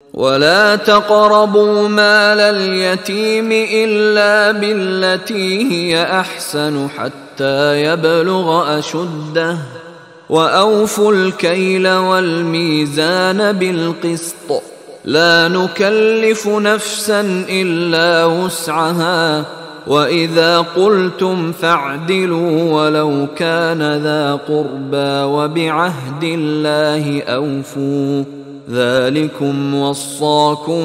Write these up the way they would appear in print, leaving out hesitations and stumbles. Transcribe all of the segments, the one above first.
ولا تقربوا مال اليتيم إلا بالتي هي أحسن حتى يبلغ أشده وأوفوا الكيل والميزان بالقسط لا نكلف نفسا إلا وسعها وإذا قلتم فاعدلوا ولو كان ذا قربى وبعهد الله أوفوا ذلكم وصاكم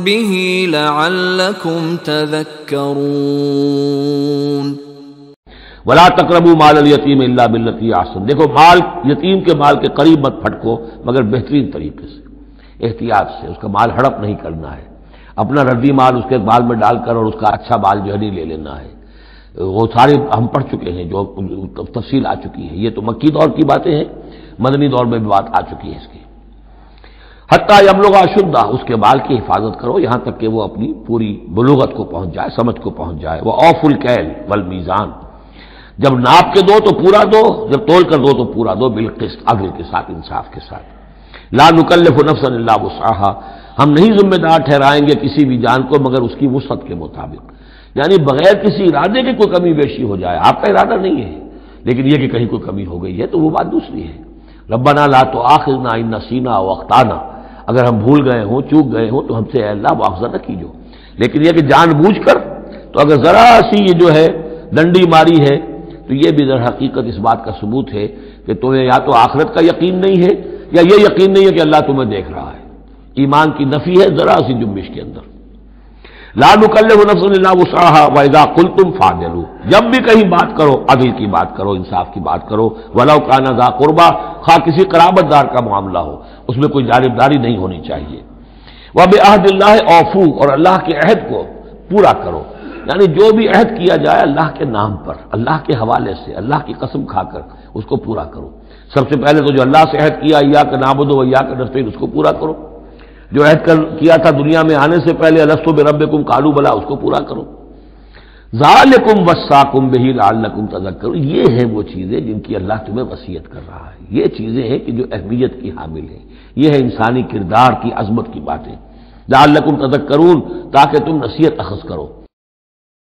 به لعلكم تذكرون ولا تقربوا مال الیتیم الا بالتی احسن، دیکھو مال یتیم کے مال کے قریب مت پھٹکو مگر بہترین طریقے سے، احتیاط سے، اس کا مال ہڑپ نہیں کرنا ہے، اپنا ردی مال اس کے مال میں ڈال کر اور اس کا اچھا مال جو ہے نہیں لے لینا ہے۔ وہ سارے ہم پڑھ چکے ہیں، جو تفصیل آ چکی ہے، یہ تو مکی دور کی باتیں ہیں، مدنی دور میں بھی بات آ چکی ہے اس کی۔ حتیٰ یبلغ اشدہ، اس کے مال کی حفاظت کرو یہاں تک کہ وہ اپنی پوری بلوغت کو پہنچ جائے، سمجھ کو پہنچ جائے۔ وہ اوف الکیل والمیزان، جب ناپ کے دو تو پورا دو، جب تول کر دو تو پورا دو، بالقسط، عدل کے ساتھ، انصاف کے ساتھ۔ لا نکلف نفسا الا وسعها، ہم نہیں ذمہ دار ٹھہرائیں گے کسی بھی جان کو مگر اس کی وسعت کے مطابق، یعنی بغیر کسی ارادے کے کوئی کمی بیشی ہو جائے، آپ کا ارادہ نہیں ہے لیکن یہ کہ کہیں کوئی کمی ہو گئی ہے تو وہ بات دوسری ہے۔ ربنا لا تؤاخذنا ان نسینا او اخطانا، اگر ہم بھول گئے ہوں، چوک گئے ہوں تو ہم سے اے اللہ مؤاخذہ نہ کیجو، لیکن یہ کہ جان بوجھ کر، تو اگر ذرا سی یہ جو ہے ڈنڈی ماری ہے تو یہ بھی در حقیقت اس بات کا ثبوت ہے کہ تمہیں یا تو آخرت کا یقین نہیں ہے یا یہ یقین نہیں ہے کہ اللہ تمہیں دیکھ رہا ہے۔ ایمان کی نفی ہے ذرا سی جنبش کے اندر۔ لا نکلف نفسا الا وسعها واذا قلتم فاعدلوا، جب بھی کہیں بات کرو عدل کی بات کرو، انصاف کی بات کرو، ولو کان ذا قربا، خواہ کسی قرابت دار کا معاملہ ہو، اس میں کوئی جانبداری نہیں ہونی چاہیے۔ وبعہد اللہ اوفوا، اور اللہ کے عہد کو پورا کرو، یعنی جو بھی عہد کیا جائے اللہ کے نام پر، اللہ کے حوالے سے، اللہ کی قسم کھا کر اس کو پورا کرو۔ سب سے پہلے تو جو اللہ سے عہد کیا ایاک نعبد و ایاک نستعین، اس کو پورا کرو۔ جو عہد کیا تھا دنیا میں آنے سے پہلے الست بربکم قالوا بلی، اس کو پورا کرو۔ ذالکم وصاکم بہ لعلکم تذکرون، یہ ہیں وہ چیزیں جن کی اللہ تمہیں وصیت کر رہا ہے، یہ چیزیں ہیں کہ جو اہمیت کی حامل ہیں، یہ ہے انسانی کردار کی عظمت کی باتیں۔ لعلکم تذکرون، تاکہ تم نصیحت اخذ کرو۔